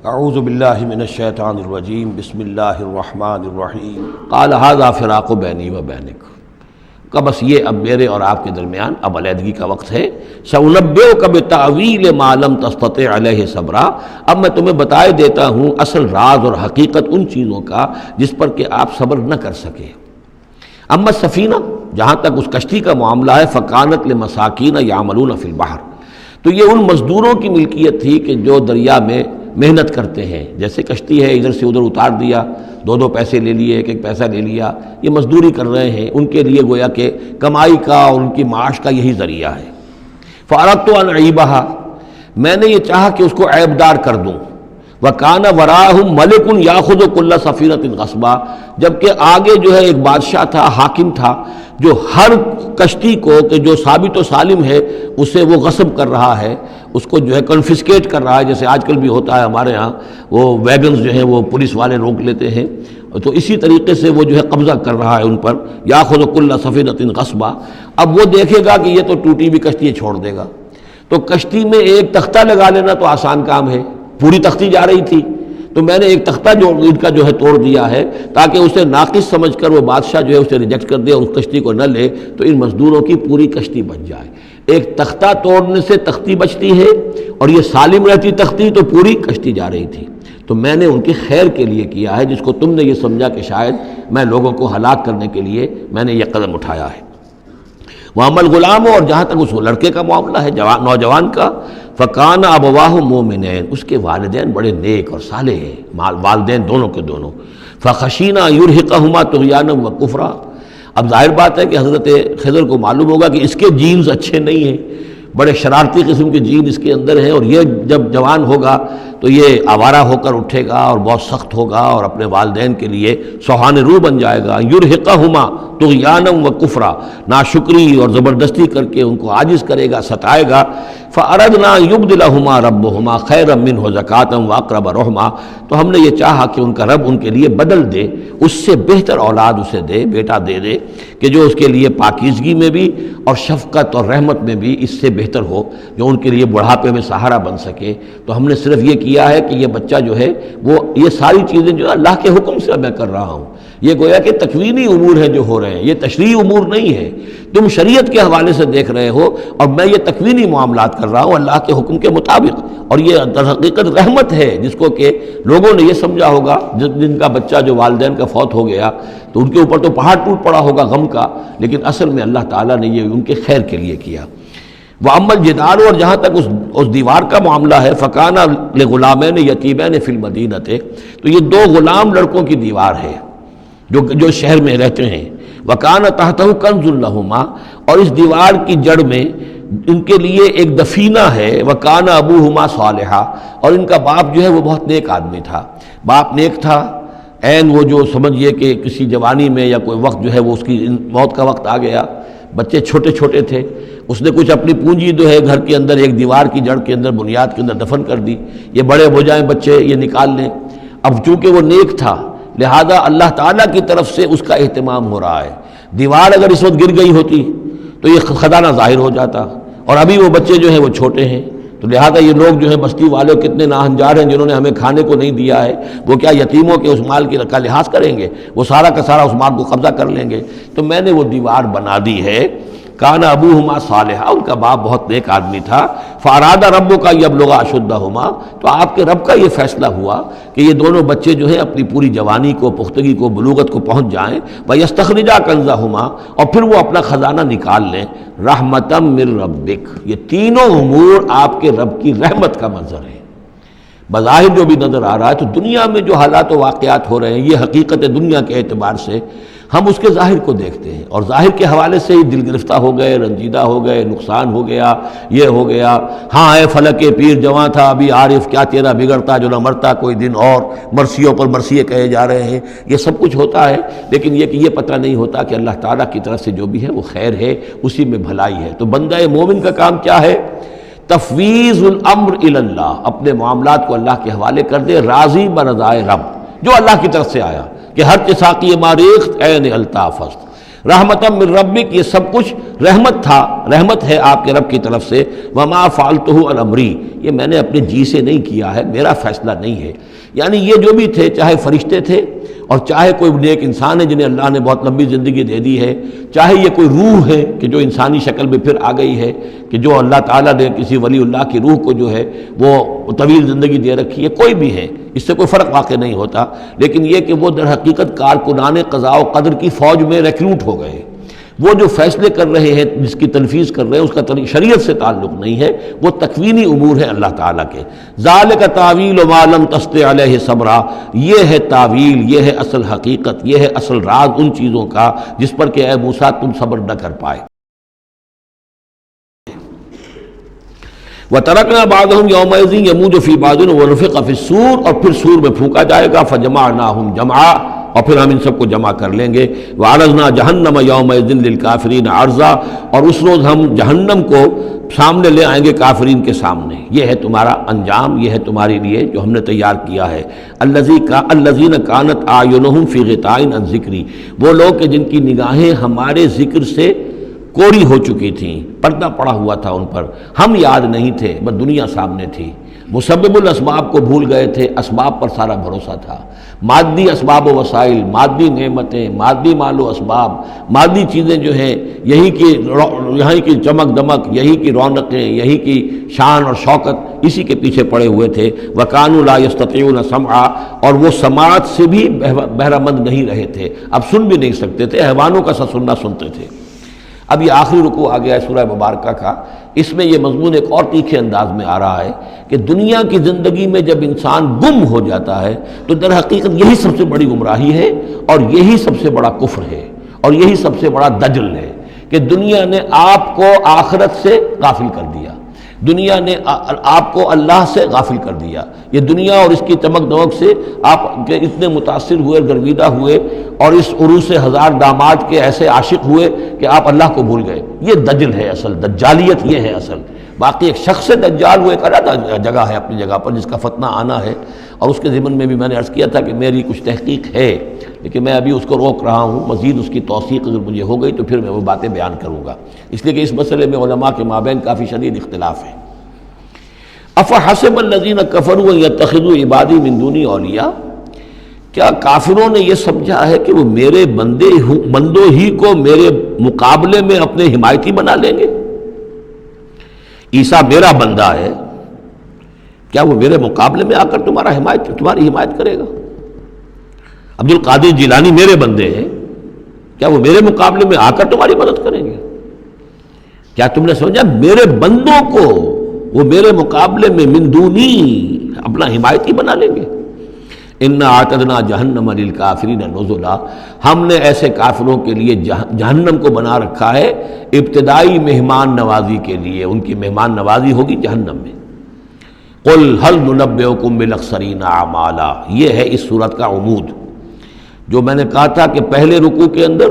اعوذ باللہ من الشیطان الرجیم بسم اللہ الرحمن الرحیم قال ھذا فراق بینی و بینک کہ بس یہ اب میرے اور آپ کے درمیان اب علیحدگی کا وقت ہے. سأنبئک بتأویل ما لم تستطع علیہ صبرا، اب میں تمہیں بتائے دیتا ہوں اصل راز اور حقیقت ان چیزوں کا جس پر کہ آپ صبر نہ کر سکے. اما السفینہ، جہاں تک اس کشتی کا معاملہ ہے، فکانت لمساکین یعملون فی البحر، تو یہ ان مزدوروں کی ملکیت تھی کہ جو دریا میں محنت کرتے ہیں. جیسے کشتی ہے، ادھر سے ادھر اتار دیا، دو پیسے لے لیے، ایک پیسہ لے لیا، یہ مزدوری کر رہے ہیں. ان کے لیے گویا کہ کمائی کا اور ان کی معاش کا یہی ذریعہ ہے. فأردت أن أعيبها، میں نے یہ چاہا کہ اس کو عیب دار کر دوں. وَكَانَ وَرَاءَهُمْ مَلِكٌ يَأْخُذُ كُلَّ سَفِينَةٍ غَصْبًا، جبکہ آگے جو ہے ایک بادشاہ تھا، حاکم تھا، جو ہر کشتی کو کہ جو ثابت و سالم ہے اسے وہ غصب کر رہا ہے، اس کو جو ہے کنفسکیٹ کر رہا ہے. جیسے آج کل بھی ہوتا ہے ہمارے ہاں، وہ ویگنز جو ہیں وہ پولیس والے روک لیتے ہیں، تو اسی طریقے سے وہ جو ہے قبضہ کر رہا ہے ان پر. یاخذ کل سفینۃ غصبا، اب وہ دیکھے گا کہ یہ تو ٹوٹی بھی کشتی چھوڑ دے گا. تو کشتی میں ایک تختہ لگا لینا تو آسان کام ہے، پوری تختی جا رہی تھی تو میں نے ایک تختہ جو ان کا جو ہے توڑ دیا ہے تاکہ اسے ناقص سمجھ کر وہ بادشاہ جو ہے اسے ریجیکٹ کر دے اور اس کشتی کو نہ لے، تو ان مزدوروں کی پوری کشتی بچ جائے. ایک تختہ توڑنے سے تختی بچتی ہے، اور یہ سالم رہتی تختی تو پوری کشتی جا رہی تھی. تو میں نے ان کی خیر کے لیے کیا ہے، جس کو تم نے یہ سمجھا کہ شاید میں لوگوں کو ہلاک کرنے کے لیے میں نے یہ قدم اٹھایا ہے. وَأَمَّا الْغُلَامُ، اور جہاں تک اس لڑکے کا معاملہ ہے، نوجوان کا، فَكَانَ أَبَوَاهُ مُؤْمِنَيْنِ، اس کے والدین بڑے نیک اور صالح ہیں، والدین دونوں کے دونوں. فَخَشِينَا أَن يُرْهِقَهُمَا طُغْيَانًا وَكُفْرًا، اب ظاہر بات ہے کہ حضرت خضر کو معلوم ہوگا کہ اس کے جینز اچھے نہیں ہیں، بڑے شرارتی قسم کے جین اس کے اندر ہیں، اور یہ جب جوان ہوگا تو یہ آوارہ ہو کر اٹھے گا اور بہت سخت ہوگا اور اپنے والدین کے لیے سوہان رو بن جائے گا. یرہقہما طغیانا و کفرا، ناشکری اور زبردستی کر کے ان کو عاجز کرے گا، ستائے گا. فاردنا یبدلہما ربہما خیرا منہ زکاۃ واقرب رحما، تو ہم نے یہ چاہا کہ ان کا رب ان کے لیے بدل دے، اس سے بہتر اولاد اسے دے، بیٹا دے دے کہ جو اس کے لیے پاکیزگی میں بھی اور شفقت اور رحمت میں بھی اس سے بہتر ہو، جو ان کے لیے بڑھاپے میں سہارا بن سکے. تو ہم نے صرف یہ کیا ہے کہ یہ بچہ جو ہے وہ یہ ساری چیزیں جو اللہ کے حکم سے میں کر رہا ہوں، یہ گویا کہ تکوینی امور ہیں جو ہو رہے ہیں، یہ تشریعی امور نہیں ہے. تم شریعت کے حوالے سے دیکھ رہے ہو اور میں یہ تکوینی معاملات کر رہا ہوں اللہ کے حکم کے مطابق. اور یہ در حقیقت رحمت ہے، جس کو کہ لوگوں نے یہ سمجھا ہوگا جن کا بچہ جو والدین کا فوت ہو گیا تو ان کے اوپر تو پہاڑ ٹوٹ پڑا ہوگا غم کا، لیکن اصل میں اللہ تعالیٰ نے یہ ان کے خیر کے لیے کیا. وَأَمَّا الْجِدَارُ، اور جہاں تک اس دیوار کا معاملہ ہے، فَكَانَ لِغُلَامَيْنِ يَتِيمَيْنِ فِي الْمَدِينَةِ، تو یہ دو غلام لڑکوں کی دیوار ہے جو شہر میں رہتے ہیں. وَكَانَ تَحْتَهُ كَنْزٌ لَهُمَا، اور اس دیوار کی جڑ میں ان کے لیے ایک دفینہ ہے. وَكَانَ أَبُوهُمَا صَالِحًا، اور ان کا باپ جو ہے وہ بہت نیک آدمی تھا. باپ نیک تھا، عین وہ جو سمجھیے کہ کسی جوانی میں یا کوئی وقت جو ہے وہ اس کی موت کا وقت آ گیا، بچے چھوٹے چھوٹے تھے، اس نے کچھ اپنی پونجی جو ہے گھر کے اندر ایک دیوار کی جڑ کے اندر بنیاد کے اندر دفن کر دی. یہ بڑے ہو جائیں بچے، یہ نکال لیں. اب چونکہ وہ نیک تھا لہذا اللہ تعالیٰ کی طرف سے اس کا اہتمام ہو رہا ہے. دیوار اگر اس وقت گر گئی ہوتی تو یہ خزانہ ظاہر ہو جاتا، اور ابھی وہ بچے جو ہیں وہ چھوٹے ہیں، تو لہذا یہ لوگ جو ہیں بستی والے کتنے ناہنجار ہیں جنہوں نے ہمیں کھانے کو نہیں دیا ہے، وہ کیا یتیموں کے اس مال کا لحاظ کریں گے؟ وہ سارا کا سارا اس مال کو قبضہ کر لیں گے. تو میں نے وہ دیوار بنا دی ہے. کان ابوہما صالحا، ان کا باپ بہت نیک آدمی تھا. فاراد ربک یبلغ اشدہما، تو آپ کے رب کا یہ فیصلہ ہوا کہ یہ دونوں بچے جو ہیں اپنی پوری جوانی کو، پختگی کو، بلوغت کو پہنچ جائیں. ویستخرجا کنزہما، اور پھر وہ اپنا خزانہ نکال لیں. رحمتا من ربک، یہ تینوں امور آپ کے رب کی رحمت کا منظر ہے. بظاہر جو بھی نظر آ رہا ہے، تو دنیا میں جو حالات و واقعات ہو رہے ہیں، یہ حقیقت دنیا کے اعتبار سے ہم اس کے ظاہر کو دیکھتے ہیں، اور ظاہر کے حوالے سے ہی دل گرفتہ ہو گئے، رنجیدہ ہو گئے، نقصان ہو گیا، یہ ہو گیا. ہاں اے فلک پیر جواں تھا ابھی عارف، کیا تیرا بگڑتا جو نہ مرتا کوئی دن اور، مرثیوں پر مرثیے کہے جا رہے ہیں. یہ سب کچھ ہوتا ہے، لیکن یہ کہ یہ پتہ نہیں ہوتا کہ اللہ تعالیٰ کی طرف سے جو بھی ہے وہ خیر ہے، اسی میں بھلائی ہے. تو بندہ مومن کا کام کیا ہے؟ تفویض الامر الی اللہ، اپنے معاملات کو اللہ کے حوالے کر دے، راضی برضائے رب، جو اللہ کی طرف سے آیا. کہ ہر چساقی ماریخت عین الطاف است، رحمتم من ربک، یہ سب کچھ رحمت تھا، رحمت ہے آپ کے رب کی طرف سے، وما فعلتہ عن امری، یہ میں نے اپنے جی سے نہیں کیا ہے، میرا فیصلہ نہیں ہے۔ یعنی یہ جو بھی تھے، چاہے فرشتے تھے اور چاہے کوئی نیک انسان ہے جنہیں اللہ نے بہت لمبی زندگی دے دی ہے، چاہے یہ کوئی روح ہے کہ جو انسانی شکل میں پھر آ گئی ہے، کہ جو اللہ تعالیٰ نے کسی ولی اللہ کی روح کو جو ہے وہ طویل زندگی دے رکھی ہے، کوئی بھی ہے، اس سے کوئی فرق واقع نہیں ہوتا، لیکن یہ کہ وہ در حقیقت کارکنان قضاء و قدر کی فوج میں ریکروٹ ہو گئے۔ وہ جو فیصلے کر رہے ہیں، جس کی تنفیذ کر رہے ہیں، اس کا شریعت سے تعلق نہیں ہے، وہ تکوینی امور ہے اللہ تعالیٰ کے۔ ذالک تاویل ما لم تستطع علیہ صبرا، یہ ہے تعویل، یہ ہے اصل حقیقت، یہ ہے اصل راز ان چیزوں کا جس پر کہ اے موسیٰ تم صبر نہ کر پائے۔ وَتَرَكْنَا بَعْضَهُمْ يَوْمَئِذٍ يَمُوجُ فِي بَعْضٍ وَنُفِخَ فِي الصُّورِ، اور پھر سور میں پھونکا جائے گا، فَجَمَعْنَاهُمْ جَمْعًا، اور پھر ہم ان سب کو جمع کر لیں گے۔ وَعَرَضْنَا جَهَنَّمَ يَوْمَئِذٍ لِلْكَافِرِينَ عَرْضًا، اور اس روز ہم جہنم کو سامنے لے آئیں گے کافرین کے سامنے۔ یہ ہے تمہارا انجام، یہ ہے تمہارے لیے جو ہم نے تیار کیا ہے۔ الَّذِينَ كَانَتْ أَعْيُنُهُمْ فِي غِطَاءٍ عَنْ ذِكْرِي، وہ لوگ کہ جن کی نگاہیں ہمارے ذکر سے کوری ہو چکی تھیں، پردہ پڑا ہوا تھا ان پر، ہم یاد نہیں تھے، بس دنیا سامنے تھی، مسبب الاسباب کو بھول گئے تھے، اسباب پر سارا بھروسہ تھا، مادی اسباب و وسائل، مادی نعمتیں، مادی مال و اسباب، مادی چیزیں جو ہیں، یہیں کی چمک دمک، یہی کی رونقیں، یہی کی شان اور شوکت، اسی کے پیچھے پڑے ہوئے تھے۔ وَكَانُوا لَا يَسْتَطِيعُونَ سَمْعًا، اور وہ سماعت سے بھی بہرہ مند نہیں رہے تھے، اب سن بھی نہیں سکتے تھے، حیوانوں کا سا سننا سنتے تھے۔ اب یہ آخری رکوع آ گیا ہے سورہ مبارکہ کا، اس میں یہ مضمون ایک اور تیکھے انداز میں آ رہا ہے کہ دنیا کی زندگی میں جب انسان گم ہو جاتا ہے تو در حقیقت یہی سب سے بڑی گمراہی ہے، اور یہی سب سے بڑا کفر ہے، اور یہی سب سے بڑا دجل ہے کہ دنیا نے آپ کو آخرت سے غافل کر دیا، دنیا نے آپ کو اللہ سے غافل کر دیا۔ یہ دنیا اور اس کی چمک دمک سے آپ کے اتنے متاثر ہوئے، گرویدہ ہوئے، اور اس عروس ہزار داماد کے ایسے عاشق ہوئے کہ آپ اللہ کو بھول گئے۔ یہ دجل ہے اصل، دجالیت یہ ہے اصل۔ باقی ایک شخص دجال وہ ایک علیحدہ جگہ ہے اپنی جگہ پر، جس کا فتنہ آنا ہے، اور اس کے ضمن میں بھی میں نے عرض کیا تھا کہ میری کچھ تحقیق ہے، لیکن میں ابھی اس کو روک رہا ہوں، مزید اس کی توثیق اگر مجھے ہو گئی تو پھر میں وہ باتیں بیان کروں گا، اس لیے کہ اس مسئلے میں علماء کے مابین کافی شدید اختلاف ہے۔ افحسب الذین کفروا ان یتخذوا عبادی من دونی اولیاء، کیا کافروں نے یہ سمجھا ہے کہ وہ میرے بندوں ہی کو میرے مقابلے میں اپنے حمایتی بنا لیں گے؟ عیسیٰ میرا بندہ ہے، کیا وہ میرے مقابلے میں آ کر تمہاری حمایت کرے گا؟ عبد القادر جیلانی میرے بندے ہیں، کیا وہ میرے مقابلے میں آ کر تمہاری مدد کریں گے؟ کیا تم نے سمجھا میرے بندوں کو وہ میرے مقابلے میں من دونی اپنا حمایتی بنا لیں گے؟ اِنَّا اعْتَدْنَا جَهَنَّمَ لِلْكَافِرِينَ نُزُلًا، ہم نے ایسے کافروں کے لیے جہنم کو بنا رکھا ہے ابتدائی مہمان نوازی کے لیے، ان کی مہمان نوازی ہوگی جہنم میں۔ قُلْ هَلْ نُنَبِّئُكُم بِالْأَخْسَرِينَ أَعْمَالًا، یہ ہے اس صورت کا عمود، جو میں نے کہا تھا کہ پہلے رکوع کے اندر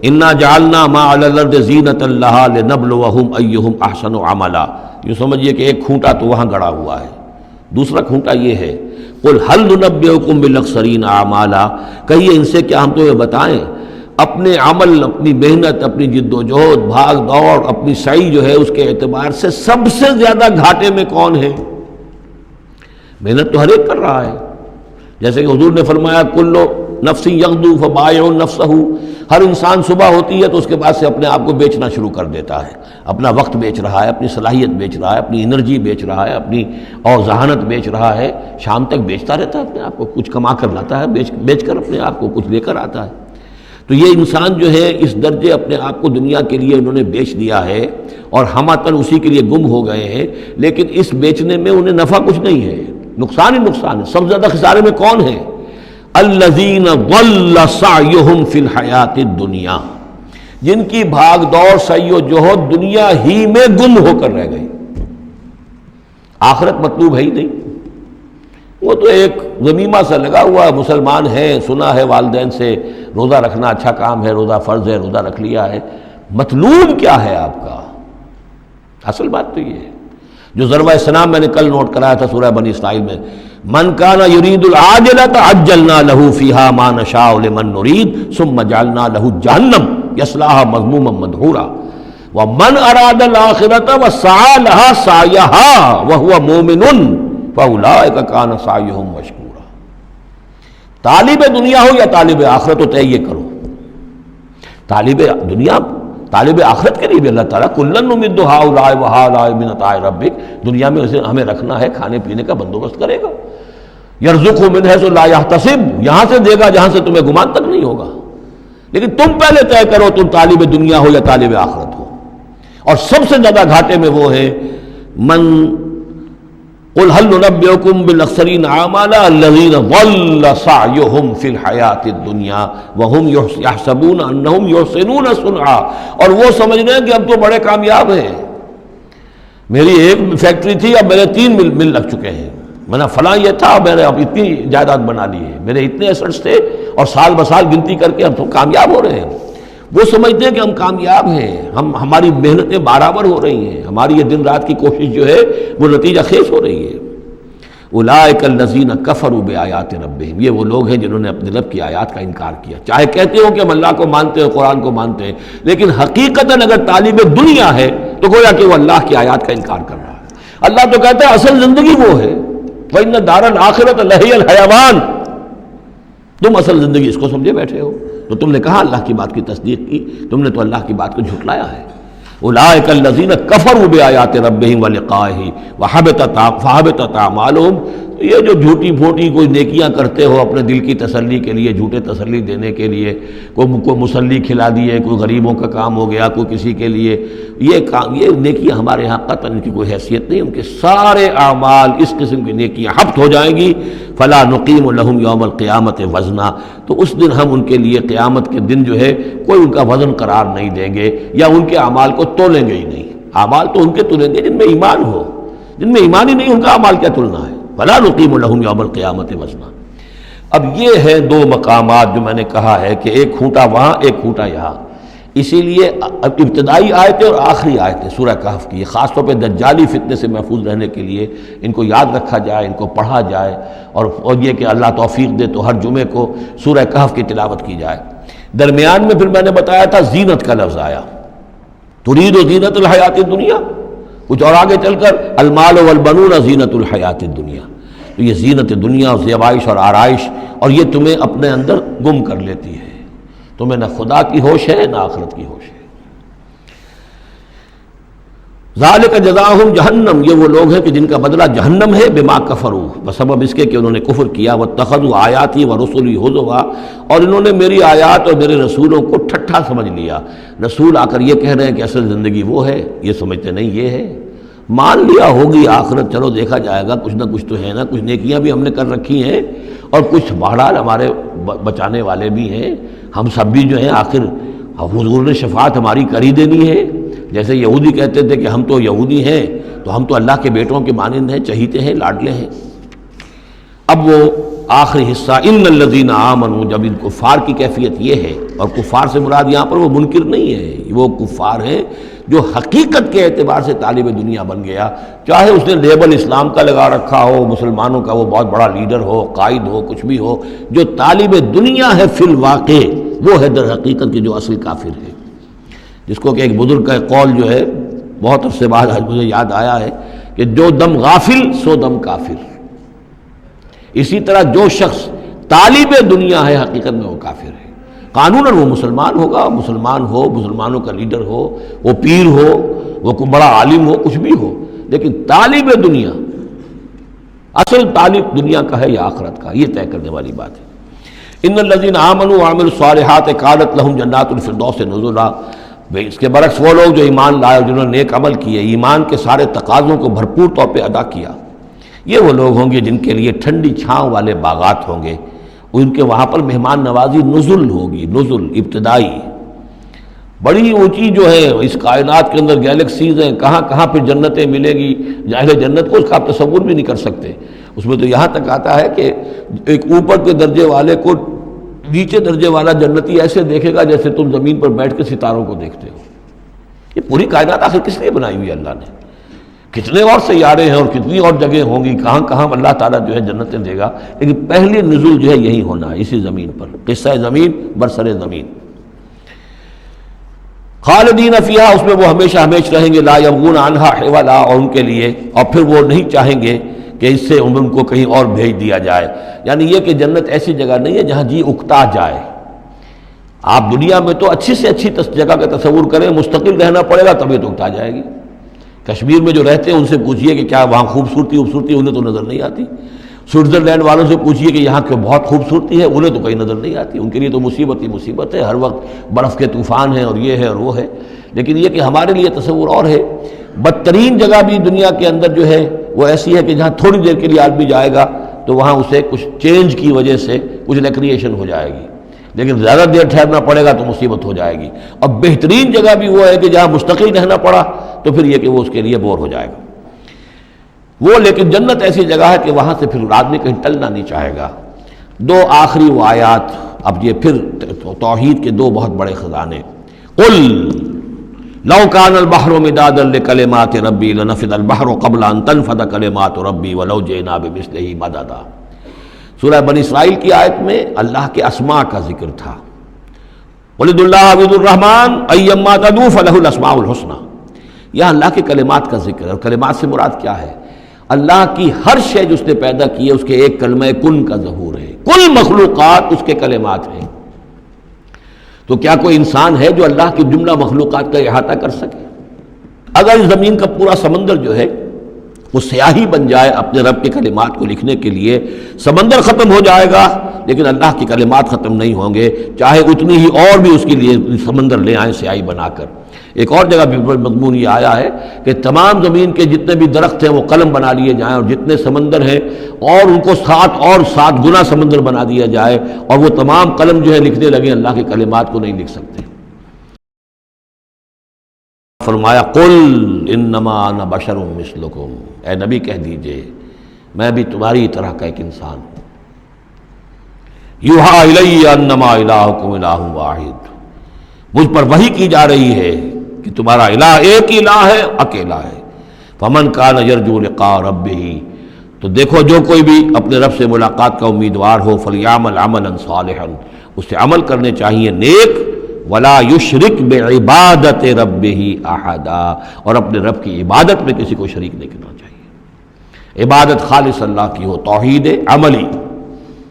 اِنَّا جَعَلْنَا مَا عَلَى الْأَرْضِ زِينَةً لَهَا لِنَبْلُوَهُمْ أَيُّهُمْ أَحْسَنُ عَمَلًا، یوں سمجھیے کہ ایک کھونٹا تو وہاں گڑا ہوا ہے، دوسرا کھونٹا یہ ہے قُلْ هَلْ نُنَبِّئُكُم بِالْأَخْسَرِينَ أَعْمَالًا، کہیے ان سے کیا ہم تمہیں بتائیں اپنے عمل، اپنی محنت، اپنی جد و جہد، بھاگ دوڑ، اپنی سعی جو ہے اس کے اعتبار سے سب سے زیادہ گھاٹے میں کون ہے؟ محنت تو ہر ایک کر رہا ہے، جیسے کہ حضور نے فرمایا کلو نفس یغدو فبائع نفسہ، ہر انسان صبح ہوتی ہے تو اس کے بعد سے اپنے آپ کو بیچنا شروع کر دیتا ہے، اپنا وقت بیچ رہا ہے، اپنی صلاحیت بیچ رہا ہے، اپنی انرجی بیچ رہا ہے، اپنی اور ذہانت بیچ رہا ہے، شام تک بیچتا رہتا ہے اپنے آپ کو، کچھ کما کر لاتا ہے، بیچ کر اپنے آپ کو کچھ لے کر آتا ہے۔ تو یہ انسان جو ہے اس درجے اپنے آپ کو دنیا کے لیے انہوں نے بیچ دیا ہے، اور ہم اتن اسی کے لیے گم ہو گئے ہیں، لیکن اس بیچنے میں انہیں نفع کچھ نہیں ہے، نقصان ہی نقصان ہے۔ سب سے زیادہ خسارے میں کون ہے؟ الذین ضل سعیہم فی الحیات الدنیا، جن کی بھاگ دوڑ سعی و جہد دنیا ہی میں گم ہو کر رہ گئی، آخرت مطلوب ہے ہی نہیں، وہ تو ایک ضمیمہ سا لگا ہوا ہے، مسلمان ہے، سنا ہے والدین سے روزہ رکھنا اچھا کام ہے، روزہ فرض ہے، روزہ رکھ لیا ہے، مطلوب کیا ہے آپ کا؟ اصل بات تو یہ ہے جو ضربہ سلام میں نے کل نوٹ کرایا تھا سورہ بنی اسرائیل میں، من کان یرید العاجلۃ عجلنا له فیہا ما نشاء لمن نرید ثم جعلنا له جہنم یصلاها مذموما مدحورا ومن اراد الآخرۃ وسعى لها سعیها وهو مؤمن فاولئک کان سعیهم مشکورا۔ طالب دنیا ہو یا طالب آخرت ہو، طے یہ کرو، طالب دنیا طالب آخرت کے لیے بھی اللہ تعالیٰ کلن نمد ہؤلاء وہؤلاء من عطاء ربک، دنیا میں اسے ہمیں رکھنا ہے، کھانے پینے کا بندوبست کرے گا۔ یرزقہ من حیث لا یحتسب، یہاں سے دے گا جہاں سے تمہیں گمان تک نہیں ہوگا، لیکن تم پہلے طے کرو تم طالب دنیا ہو یا طالب آخرت ہو۔ اور سب سے زیادہ گھاٹے میں وہ ہے من قل هل ننبئكم بالاخسرین اعمالا الذین ضل سعیهم فی الحیاۃ الدنیا وهم یحسبون انهم یحسنون صنعا، اور وہ سمجھ رہے ہیں کہ اب تو بڑے کامیاب ہیں، میری ایک فیکٹری تھی اب میرے 3 مل لگ چکے ہیں، میں نے فلاں یہ تھا میں نے اب اتنی جائیداد بنا لی ہے، میرے اتنے ایسٹس تھے اور سال بسال گنتی کر کے ہم تو کامیاب ہو رہے ہیں۔ وہ سمجھتے ہیں کہ ہم کامیاب ہیں، ہماری محنتیں برابر ہو رہی ہیں، ہماری یہ دن رات کی کوشش جو ہے وہ نتیجہ خیز ہو رہی ہے۔ اولئک الذین کفروا بآیات ربہم، یہ وہ لوگ ہیں جنہوں نے اپنے رب کی آیات کا انکار کیا، چاہے کہتے ہو کہ ہم اللہ کو مانتے ہیں، قرآن کو مانتے ہیں، لیکن حقیقتاً اگر طالب دنیا ہے تو گویا کہ وہ اللہ کی آیات کا انکار کر رہا ہے۔ اللہ تو کہتا ہے اصل زندگی وہ ہے، وَإِنَّ دَارَ الْآخِرَةَ لَهِيَ الْحَيَوَانُ، تم اصل زندگی اس کو سمجھے بیٹھے ہو، تو تم نے کہا اللہ کی بات کی تصدیق کی، تم نے تو اللہ کی بات کو جھٹلایا ہے۔ اولئک الذین کفروا بآیات ربہم ولقائہ فحبطت اعمالہم، یہ جو جھوٹی پھوٹی کوئی نیکیاں کرتے ہو اپنے دل کی تسلی کے لیے، جھوٹے تسلی دینے کے لیے، کوئی مسلی کھلا دیے، کوئی غریبوں کا کام ہو گیا، کوئی کسی کے لیے، یہ نیکیاں ہمارے ہاں قطعاً ان کی کوئی حیثیت نہیں، ان کے سارے اعمال اس قسم کی نیکیاں حبط ہو جائیں گی۔ فلا نقیم لہم یوم القیامت وزنا، تو اس دن ہم ان کے لیے قیامت کے دن جو ہے کوئی ان کا وزن قرار نہیں دیں گے، یا ان کے اعمال کو تولیں گے ہی نہیں۔ اعمال تو ان کے تلیں گے جن میں ایمان ہو، جن میں ایمان ہی نہیں ان کا اعمال کیا تلنا ہے۔ فلا نقیم لہم یوم القیامت وزنا۔ اب یہ ہے 2 مقامات جو میں نے کہا ہے کہ ایک کھوٹا وہاں ایک کھوٹا یہاں، اسی لیے ابتدائی آیتیں اور آخری آیتیں سورہ کہف کی خاص طور پہ دجالی فتنے سے محفوظ رہنے کے لیے ان کو یاد رکھا جائے، ان کو پڑھا جائے، اور یہ کہ اللہ توفیق دے تو ہر جمعے کو سورہ کہف کی تلاوت کی جائے۔ درمیان میں پھر میں نے بتایا تھا زینت کا لفظ آیا، ترید زینت الحیات الدنیا، کچھ اور آگے چل کر المال والبنون زینت الحیات الدنیا، تو یہ زینت دنیا اور زیبائش اور آرائش، اور یہ تمہیں اپنے اندر گم کر لیتی ہے، تمہیں نہ خدا کی ہوش ہے نہ آخرت کی ہوش ہے۔ ذالک جزاؤہم جہنم، یہ وہ لوگ ہیں کہ جن کا بدلہ جہنم ہے، بما کفروا، بسبب اس کے کہ انہوں نے کفر کیا، واتخذوا آیاتی ورسلی ہزوا، اور انہوں نے میری آیات اور میرے رسولوں کو ٹھٹھا سمجھ لیا۔ رسول آ کر یہ کہہ رہے ہیں کہ اصل زندگی وہ ہے، یہ سمجھتے نہیں یہ ہے، مان لیا ہوگی آخرت، چلو دیکھا جائے گا، کچھ نہ کچھ تو ہے نا، کچھ نیکیاں بھی ہم نے کر رکھی ہیں اور کچھ بہرحال ہمارے بچانے والے بھی ہیں، ہم سب بھی جو ہیں آخر حضور نے شفاعت ہماری کر ہی دینی ہے۔ جیسے یہودی کہتے تھے کہ ہم تو یہودی ہیں تو ہم تو اللہ کے بیٹوں کے مانند ہیں، چہیتے ہیں، لاڈلے ہیں۔ اب وہ آخری حصہ ان الذین آمنوا، جب ان کفار کی کیفیت یہ ہے، اور کفار سے مراد یہاں پر وہ منکر نہیں ہے، وہ کفار ہیں جو حقیقت کے اعتبار سے طالب دنیا بن گیا، چاہے اس نے لیبل اسلام کا لگا رکھا ہو، مسلمانوں کا وہ بہت بڑا لیڈر ہو، قائد ہو، کچھ بھی ہو، جو طالب دنیا ہے فی الواقع وہ ہے در حقیقت کی جو اصل کافر ہے، جس کو کہ ایک بزرگ کا قول جو ہے بہت عرصے بعد آج مجھے یاد آیا ہے کہ جو دم غافل سو دم کافر۔ اسی طرح جو شخص طالب دنیا ہے حقیقت میں وہ کافر ہے، قانوناً وہ مسلمان ہوگا، مسلمان ہو، مسلمانوں کا لیڈر ہو، وہ پیر ہو، وہ کوئی بڑا عالم ہو، کچھ بھی ہو، لیکن طالب دنیا، اصل طالب دنیا کا ہے یا آخرت کا، یہ طے کرنے والی بات ہے۔ ان الذین آمنوا وعملوا الصالحات کانت لہم جنات الفردوس نزلا، اس کے برعکس وہ لوگ جو ایمان لائے، جنہوں نے نیک عمل کیے، ایمان کے سارے تقاضوں کو بھرپور طور پہ ادا کیا، یہ وہ لوگ ہوں گے جن کے لیے ٹھنڈی چھاؤں والے باغات ہوں گے، ان کے وہاں پر مہمان نوازی نزل ہوگی، نزل ابتدائی، بڑی اونچی جو ہے اس کائنات کے اندر گیلیکسیز ہیں، کہاں کہاں پھر جنتیں ملے گی، اہل جنت کو اس کا آپ تصور بھی نہیں کر سکتے۔ اس میں تو یہاں تک آتا ہے کہ ایک اوپر کے درجے والے کو نیچے درجے والا جنتی ایسے دیکھے گا جیسے تم زمین پر بیٹھ کے ستاروں کو دیکھتے ہو۔ یہ پوری کائنات آخر کس لیے بنائی ہوئی اللہ نے؟ کتنے اور سیارے ہیں اور کتنی اور جگہیں ہوں گی، کہاں کہاں اللہ تعالیٰ جو ہے جنتیں دے گا، لیکن پہلی نزول جو ہے یہی ہونا ہے، اسی زمین پر، قصہ زمین برسر زمین۔ خالدین فیہا، اس میں وہ ہمیشہ ہمیشہ رہیں گے، لا یبغون عنہا حولا، اور ان کے لیے اور پھر وہ نہیں چاہیں گے کہ اس سے ان کو کہیں اور بھیج دیا جائے. یعنی یہ کہ جنت ایسی جگہ نہیں ہے جہاں جی اکتا جائے. آپ دنیا میں تو اچھی سے اچھی جگہ کا تصور کریں، مستقل رہنا پڑے گا طبیعت اکتا جائے گی. کشمیر میں جو رہتے ہیں ان سے پوچھئے کہ کیا وہاں خوبصورتی انہیں تو نظر نہیں آتی. سوئٹزرلینڈ والوں سے پوچھئے کہ یہاں کی بہت خوبصورتی ہے، انہیں تو کہیں نظر نہیں آتی. ان کے لیے تو مصیبت ہی مصیبت ہے، ہر وقت برف کے طوفان ہیں اور یہ ہے اور وہ ہے. لیکن یہ کہ ہمارے لیے تصور اور ہے. بدترین جگہ بھی دنیا کے اندر جو ہے وہ ایسی ہے کہ جہاں تھوڑی دیر کے لیے آدمی جائے گا تو وہاں اسے کچھ چینج کی وجہ سے کچھ ریکریشن ہو جائے گی، لیکن زیادہ دیر ٹھہرنا پڑے گا تو مصیبت ہو جائے گی. اور بہترین جگہ بھی وہ ہے کہ جہاں مستقل رہنا پڑا تو پھر یہ کہ وہ اس کے لیے بور ہو جائے گا وہ. لیکن جنت ایسی جگہ ہے کہ وہاں سے پھر آدمی کہیں ٹلنا نہیں چاہے گا. دو آخری وہ آیات، اب یہ پھر توحید کے دو بہت بڑے خزانے. قل لو کان البحر مدادا لکلمات ربی لنفد البحر قبل ان تنفد کلمات ربی ولو جئنا بمثلہ مددا. سورہ بنی اسرائیل کی آیت میں اللہ کے اسماء کا ذکر تھا. ولد اللہ عبد الرحمن ایما تدعو فلہ الاسماء الحسنی. یہاں اللہ کے کلمات کا ذکر ہے، اور کلمات سے مراد کیا ہے؟ اللہ کی ہر شے جو اس نے پیدا کی ہے اس کے ایک کلمہ کن کا ظہور ہے. کل مخلوقات اس کے کلمات ہیں. تو کیا کوئی انسان ہے جو اللہ کی جملہ مخلوقات کا احاطہ کر سکے؟ اگر اس زمین کا پورا سمندر جو ہے وہ سیاہی بن جائے اپنے رب کے کلمات کو لکھنے کے لیے، سمندر ختم ہو جائے گا لیکن اللہ کے کلمات ختم نہیں ہوں گے، چاہے اتنی ہی اور بھی اس کے لیے سمندر لے آئیں سیاہی بنا کر. ایک اور جگہ بھی مضمون یہ آیا ہے کہ تمام زمین کے جتنے بھی درخت ہیں وہ قلم بنا لیے جائیں، اور جتنے سمندر ہیں اور ان کو 7 گنا سمندر بنا دیا جائے، اور وہ تمام قلم جو ہے لکھنے لگے، اللہ کے کلمات کو نہیں لکھ سکتے. فرمایا قل انما انا بشر مثلکم، اے نبی کہہ دیجئے میں بھی تمہاری طرح کا ایک انسان ہوں. یوحی الی انما الہکم الہ واحد، مجھ پر وحی کی جا رہی ہے کہ تمہارا الہ ایک ہی الہ ہے، اکیلا ہے. فمن کان یرجو لقاء ربہ، تو دیکھو جو کوئی بھی اپنے رب سے ملاقات کا امیدوار ہو، فلیعمل عملا صالحا، اسے عمل کرنے چاہیے نیک، ولا یشرک بعبادت ربہ احدا، اور اپنے رب کی عبادت میں کسی کو شریک نہیں کرنا چاہیے. عبادت خالص اللہ کی ہو، توحید عملی.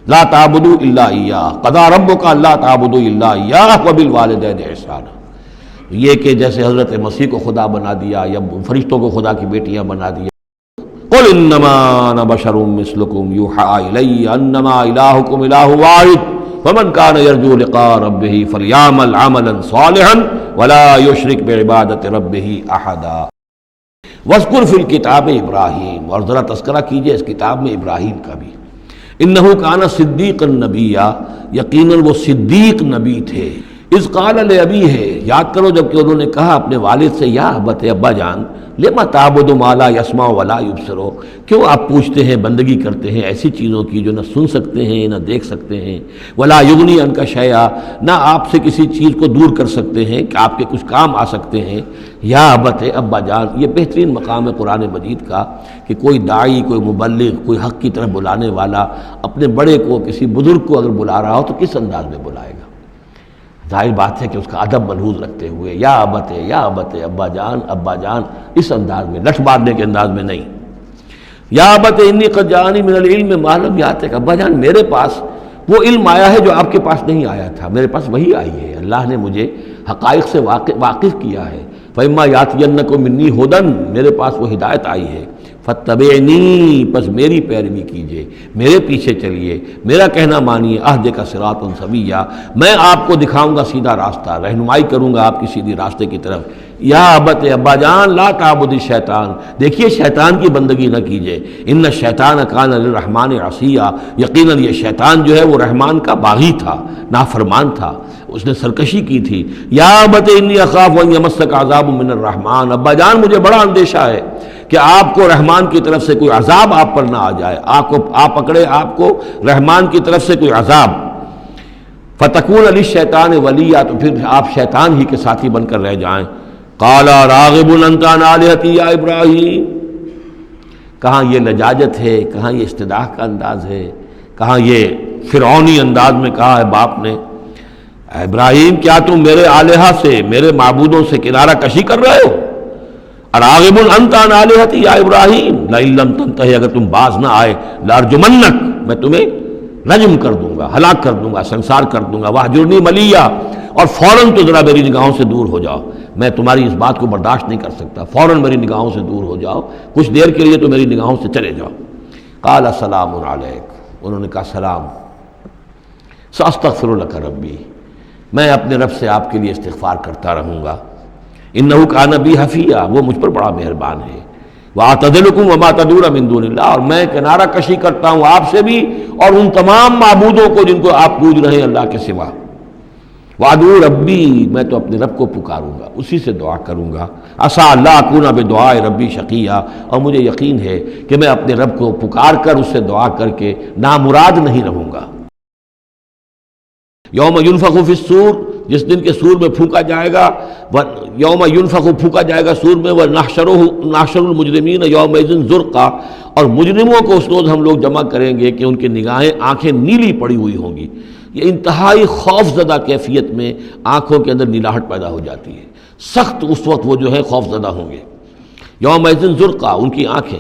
لا تعبدوا الا ایاہ، قضى ربک الا تعبدوا الا ایاہ وبالوالدین احسانا. یہ کہ جیسے حضرت مسیح کو خدا بنا دیا یا فرشتوں کو خدا کی بیٹیاں بنا دیا. قل انما انا بشر مثلکم یوحی الی انما الہکم الہ واحد فمن کان یرجو لقاء ربہ فلیعمل عملا صالحا ولا یشرک بعبادت ربہ احدا. واذکر فی الکتاب ابراہیم، اور ذرا تذکرہ کیجئے اس کتاب میں ابراہیم کا بھی. انہ کان صدیقا نبیا، یقیناً وہ صدیق نبی تھے. اذ قال لابیہ، یاد کرو جب کہ انہوں نے کہا اپنے والد سے، یا ابت، ابا جان، لما تعبد ما لا یسمع ولا یبصر، کیوں آپ پوچھتے ہیں بندگی کرتے ہیں ایسی چیزوں کی جو نہ سن سکتے ہیں نہ دیکھ سکتے ہیں، ولا یغنی عنک شیئا، نہ آپ سے کسی چیز کو دور کر سکتے ہیں کہ آپ کے کچھ کام آ سکتے ہیں. یا ابت، ابا جان، یہ بہترین مقام ہے قرآن مجید کا کہ کوئی داعی، کوئی مبلغ، کوئی حق کی طرف بلانے والا اپنے بڑے کو، کسی بزرگ کو اگر بلا رہا ہو تو کس انداز میں بلائے گا؟ ظاہر بات ہے کہ اس کا ادب ملحوظ رکھتے ہوئے، یا ابت، یا ابت، ابا جان، ابا جان، اس انداز میں، لٹ مارنے کے انداز میں نہیں. یا ابت انی قد جاءنی من العلم ما لم یاتک، ابا جان میرے پاس وہ علم آیا ہے جو آپ کے پاس نہیں آیا تھا، میرے پاس وہی آئی ہے، اللہ نے مجھے حقائق سے واقف کیا ہے. فإما یأتینکم منی ھدی، میرے پاس وہ ہدایت آئی ہے. فاتبعنی، پس میری پیروی کیجیے، میرے پیچھے چلیے، میرا کہنا مانیے. اہدک صراطا سویا، میں آپ کو دکھاؤں گا سیدھا راستہ، رہنمائی کروں گا آپ کی سیدھی راستے کی طرف. یا ابت، ابا جان، لا تعبد الشیطان، دیکھیے شیطان کی بندگی نہ کیجیے. ان الشیطان کان للرحمن عصیا، یقیناً یہ شیطان جو ہے وہ رحمان کا باغی تھا، نافرمان تھا، اس نے سرکشی کی تھی. یا ابت انی اخاف ان یمسک عذاب من الرحمن، ابا جان مجھے بڑا اندیشہ ہے کہ آپ کو رحمان کی طرف سے کوئی عذاب آپ پر نہ آ جائے، آپ پکڑے آپ کو رحمان کی طرف سے کوئی عذاب. فتکون للشیطان ولیا، تو پھر آپ شیطان ہی کے ساتھی بن کر رہ جائیں. قال راغب انت عن آلہتی یا ابراہیم، کہاں یہ لجاجت ہے، کہاں یہ استدعاء کا انداز ہے، کہاں یہ فرعونی انداز میں کہا ہے باپ نے. اے ابراہیم کیا تم میرے آلہہ سے، میرے معبودوں سے کنارہ کشی کر رہے ہو؟ اراغب انت عن آلہتی یا ابراہیم لئن لم تنتہی، اگر تم باز نہ آئے لارجمنک، میں تمہیں رجم کر دوں گا، ہلاک کر دوں گا، سنسار کر دوں گا، واہجرنی ملیہ، اور فوراً تو ذرا میری نگاہوں سے دور ہو جاؤ، میں تمہاری اس بات کو برداشت نہیں کر سکتا، فوراً میری نگاہوں سے دور ہو جاؤ، کچھ دیر کے لیے تو میری نگاہوں سے چلے جاؤ۔ قال سلام علیک، انہوں نے کہا سلام، ساستغفر لک ربی، میں اپنے رب سے آپ کے لیے استغفار کرتا رہوں گا، انہ کان بی حفیہ، وہ مجھ پر بڑا مہربان ہے، واعتزلکم وما تدعون من دون اللہ، اور میں کنارہ کشی کرتا ہوں آپ سے بھی اور ان تمام معبودوں کو جن کو آپ پوج رہے ہیں اللہ کے سوا، وادعو ربی، میں تو اپنے رب کو پکاروں گا، اسی سے دعا کروں گا، عسیٰ اللہ اکون بدعاء ربی شقیہ، اور مجھے یقین ہے کہ میں اپنے رب کو پکار کر اس سے دعا کر کے نامراد نہیں رہوں گا۔ یوم ینفخ فی الصور، جس دن کے سور میں پھونکا جائے گا، یوم ینفخ پھونکا جائے گا سور میں، نحشر المجرمین یومئذ زرقا، اور مجرموں کو اس روز ہم لوگ جمع کریں گے کہ ان کی نگاہیں، آنکھیں نیلی پڑی ہوئی ہوں گی۔ یہ انتہائی خوف زدہ کیفیت میں آنکھوں کے اندر نیلاہٹ پیدا ہو جاتی ہے، سخت اس وقت وہ جو ہے خوف زدہ ہوں گے۔ یومئذ زرقا، ان کی آنکھیں،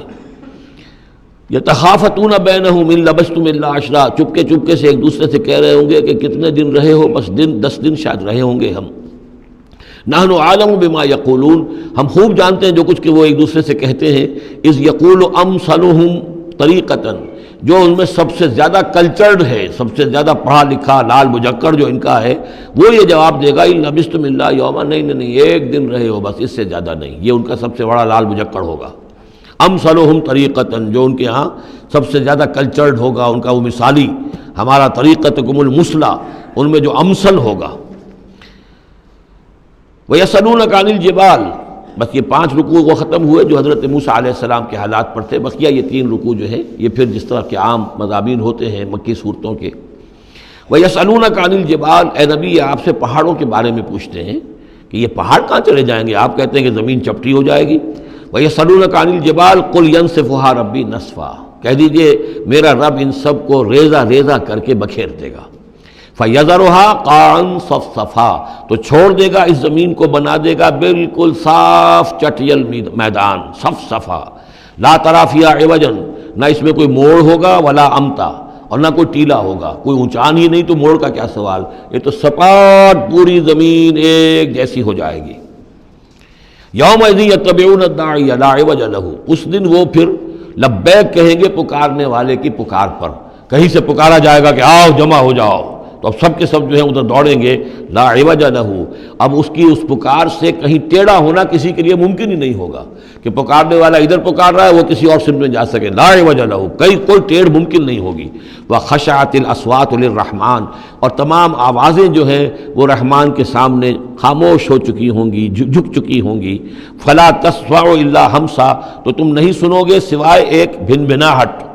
یتخافتون بینہم ان لبثتم الا عشرا، چپکے چپکے سے ایک دوسرے سے کہہ رہے ہوں گے کہ کتنے دن رہے ہو، بس 10 دن شاید رہے ہوں گے ہم۔ نحن عالم بما یقولون، ہم خوب جانتے ہیں جو کچھ کہ وہ ایک دوسرے سے کہتے ہیں۔ اذ یقول امثلہم طریقۃ، جو ان میں سب سے زیادہ کلچرڈ ہے، سب سے زیادہ پڑھا لکھا لال مجکر جو ان کا ہے، وہ یہ جواب دے گا ان لبثتم الا یوما، نہیں ایک دن رہے ہو بس، اس سے زیادہ نہیں۔ یہ ان کا سب سے بڑا لال مجکر ہوگا۔ امثلہم طریقۃ، جو ان کے ہاں سب سے زیادہ کلچرڈ ہوگا، ان کا وہ مثالی، ہمارا طریقتکم المثلی، ان میں جو امثل ہوگا۔ وَيَسْأَلُونَكَ عَنِ الْجِبَالِ، بس یہ 5 رکوع وہ ختم ہوئے جو حضرت موسیٰ علیہ السلام کے حالات پر تھے، بقیہ یہ 3 رکوع جو ہے یہ پھر جس طرح کے عام مضامین ہوتے ہیں مکی صورتوں کے۔ وَيَسْأَلُونَكَ عَنِ الْجِبَالِ، اے نبی یہ آپ سے پہاڑوں کے بارے میں پوچھتے ہیں کہ یہ پہاڑ کہاں چلے جائیں گے، آپ کہتے ہیں کہ زمین چپٹی ہو جائے گی۔ وَيَسْأَلُونَكَ عَنِ الْجِبَالِ قُلْ يَنسِفُهَا رَبِّي نَسْفًا، کہہ دیجئے میرا رب ان سب کو ریزہ ریزہ کر کے بکھیر دے گا۔ فَيَذَرُهَا قَاعًا صَفْصَفًا، تو چھوڑ دے گا اس زمین کو، بنا دے گا بالکل صاف چٹیل میدان، صفصفا، لا تری فیہا عوجا، نہ اس میں کوئی موڑ ہوگا، ولا امتا، اور نہ کوئی ٹیلا ہوگا، کوئی اونچان ہی نہیں تو موڑ کا کیا سوال، یہ تو سپاٹ پوری زمین ایک جیسی ہو جائے گی۔ یومئذ یتبعون الداعی لا عوج لہ، اس دن وہ پھر لبیک کہیں گے پکارنے والے کی پکار پر، کہیں سے پکارا جائے گا کہ آؤ جمع ہو جاؤ، تو اب سب کے سب جو ہیں ادھر دوڑیں گے، لا عوج لہ، اب اس کی اس پکار سے کہیں ٹیڑھا ہونا کسی کے لیے ممکن ہی نہیں ہوگا کہ پکارنے والا ادھر پکار رہا ہے وہ کسی اور سمت میں جا سکے، لا عوج لہ، کوئی ٹیڑھ ممکن نہیں ہوگی۔ وخشعت الاصوات للرحمن، اور تمام آوازیں جو ہیں وہ رحمان کے سامنے خاموش ہو چکی ہوں گی، جھک چکی ہوں گی۔ فلا تسمع الا ہمسا، تو تم نہیں سنو گے سوائے ایک بھنبھناہٹ،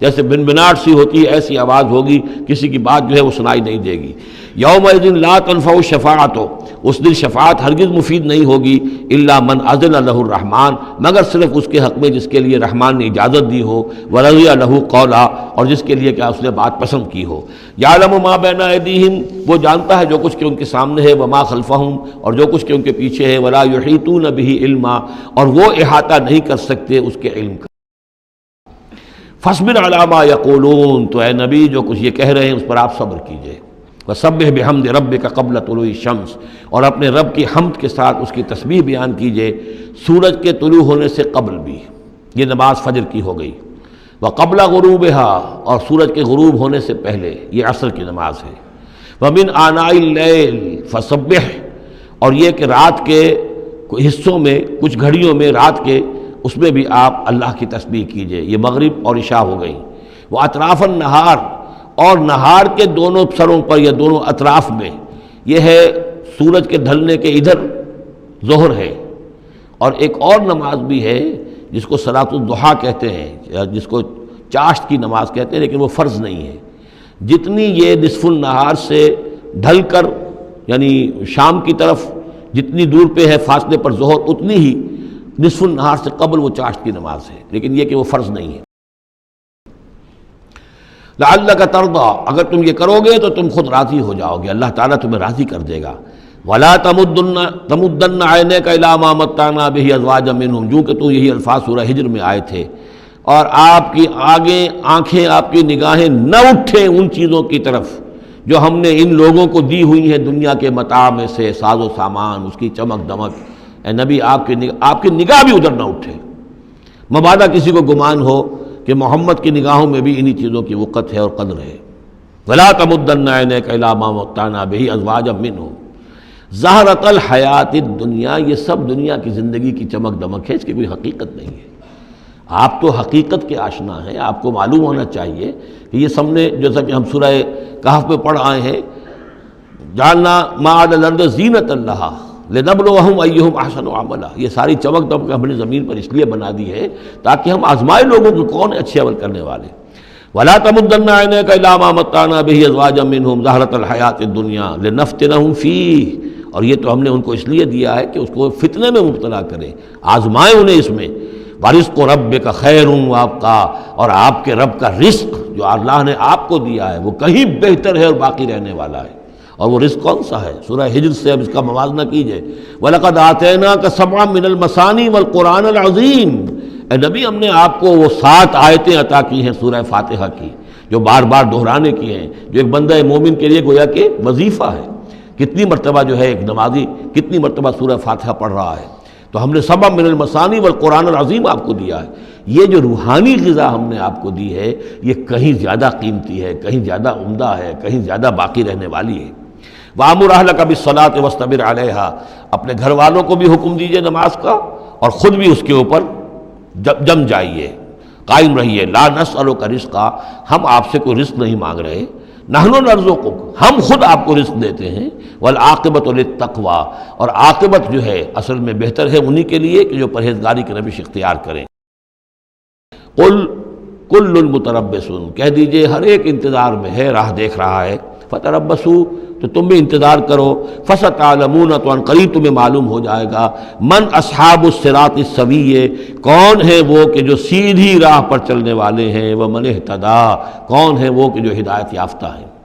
جیسے بھنبھناہٹ سی ہوتی ہے ایسی آواز ہوگی، کسی کی بات جو ہے وہ سنائی نہیں دے گی۔ یومئذ لا تنفع الشفاعۃ، اس دن شفاعت ہرگز مفید نہیں ہوگی، الا من اذن لہ الرحمن، مگر صرف اس کے حق میں جس کے لیے رحمان نے اجازت دی ہو، ورضی لہ قولا، اور جس کے لیے کیا اس نے بات پسند کی ہو۔ یعلم ما بین ایدیہم، وہ جانتا ہے جو کچھ کہ ان کے سامنے ہے، وما خلفہم، اور جو کچھ کہ ان کے پیچھے ہے، ولا یحیطون بہ علما، اور وہ احاطہ نہیں کر سکتے اس کے علم کا۔ فاصبر علی ما یقولون، تو اے نبی جو کچھ یہ کہہ رہے ہیں اس پر آپ صبر کیجئے۔ وسبح بحمد ربک قبل طلوع الشمس، اور اپنے رب کی حمد کے ساتھ اس کی تسبیح بیان کیجئے سورج کے طلوع ہونے سے قبل بھی، یہ نماز فجر کی ہو گئی۔ وقبل غروبها، اور سورج کے غروب ہونے سے پہلے، یہ عصر کی نماز ہے۔ ومن آناء اللیل فسبح، اور یہ کہ رات کے حصوں میں، کچھ گھڑیوں میں رات کے، اس میں بھی آپ اللہ کی تسبیح کیجئے، یہ مغرب اور عشاء ہو گئی۔ وہ اطراف النہار، اور نہار کے دونوں سروں پر یا دونوں اطراف میں، یہ ہے سورج کے ڈھلنے کے ادھر ظہر ہے، اور ایک اور نماز بھی ہے جس کو صلاۃ الضحیٰ کہتے ہیں، یا جس کو چاشت کی نماز کہتے ہیں، لیکن وہ فرض نہیں ہے۔ جتنی یہ نصف النہار سے ڈھل کر یعنی شام کی طرف جتنی دور پہ ہے فاصلے پر ظہر، اتنی ہی نصف النہار سے قبل وہ چاشت کی نماز ہے، لیکن یہ کہ وہ فرض نہیں ہے۔ لعلک ترضی، اگر تم یہ کرو گے تو تم خود راضی ہو جاؤ گے، اللہ تعالیٰ تمہیں راضی کر دے گا۔ ولا تمدن عینیک الی ما متعنا بہ ازواجا منہم، جو کہ تو یہی الفاظ سورہ ہجر میں آئے تھے، اور آپ کی آنکھیں آپ کی نگاہیں نہ اٹھیں ان چیزوں کی طرف جو ہم نے ان لوگوں کو دی ہوئی ہیں دنیا کے متاع میں سے، ساز و سامان، اس کی چمک دمک۔ اے نبی آپ کی نگاہ بھی ادھر نہ اٹھے، مبادا کسی کو گمان ہو کہ محمد کی نگاہوں میں بھی انہی چیزوں کی وقت ہے اور قدر ہے۔ ولا تمدن عینیک الی ما متعنا بہ ازواجا منہم زہرۃ الحیات الدنیا، یہ سب دنیا کی زندگی کی چمک دمک ہے، اس کی کوئی حقیقت نہیں ہے۔ آپ تو حقیقت کے آشنا ہیں، آپ کو معلوم ہونا چاہیے کہ یہ سب نے، جیسا کہ ہم سورہ کہف میں پڑھ آئے ہیں، جعلنا ما علی الارض زینۃ لہا لنبلوہم ایہم احسن عملا، یہ ساری چمک دمک ہم نے زمین پر اس لیے بنا دی ہے تاکہ ہم آزمائے لوگوں کو کون ہے اچھے عمل کرنے والے۔ ولا تمدن عینیک الی ما متعنا بہ ازواجا منہم زہرۃ الحیات الدنیا لنفتنہم فیہ، اور یہ تو ہم نے ان کو اس لیے دیا ہے کہ اس کو فتنے میں مبتلا کریں، آزمائیں انہیں اس میں۔ وَرِزْقُ رَبِّكَ خَيْرٌ وَأَبْقَىٰ، اور آپ کے رب کا رزق جو اللہ نے آپ کو دیا ہے وہ کہیں بہتر ہے اور باقی رہنے والا ہے۔ اور وہ رزق کون سا ہے؟ سورہ ہجر سے اب اس کا موازنہ کیجئے۔ وَلَقَدْ آتَيْنَاكَ سَبْعًا مِّنَ الْمَثَانِي وَالْقُرْآنِ الْعَظِيمِ، اے نبی ہم نے آپ کو وہ 7 آیتیں عطا کی ہیں سورہ فاتحہ کی، جو بار بار دہرانے کی ہیں، جو ایک بندہ مومن کے لیے گویا کہ وظیفہ ہے۔ کتنی مرتبہ جو ہے ایک نمازی کتنی مرتبہ سورہ فاتحہ پڑھ رہا ہے؟ تو ہم نے سبع من المثانی والقرآن العظیم آپ کو دیا ہے۔ یہ جو روحانی غذا ہم نے آپ کو دی ہے یہ کہیں زیادہ قیمتی ہے، کہیں زیادہ عمدہ ہے، کہیں زیادہ باقی رہنے والی ہے۔ وَأَمُرْ أَهْلَكَ بِالصَّلَاةِ وَاصْطَبِرْ عَلَيْهَا، اپنے گھر والوں کو بھی حکم دیجئے نماز کا اور خود بھی اس کے اوپر جم جائیے، قائم رہیے۔ لا نسألک رزقا، ہم آپ سے کوئی رزق نہیں مانگ رہے، نحن نرزقک، ہم خود آپ کو رزق دیتے ہیں۔ والعاقبۃ للتقویٰ، اور عاقبت جو ہے اصل میں بہتر ہے انہی کے لیے کہ جو پرہیزگاری کی روش اختیار کریں۔ قل کل متربص، کہہ دیجئے ہر ایک انتظار میں ہے، راہ دیکھ رہا ہے۔ فتربصوا، تو تم بھی انتظار کرو۔ فستعلمون، تو ان قریب تمہیں معلوم ہو جائے گا۔ من اصحاب الصراط السوی، کون ہیں وہ کہ جو سیدھی راہ پر چلنے والے ہیں۔ ومن اہتدی، کون ہیں وہ کہ جو ہدایت یافتہ ہیں۔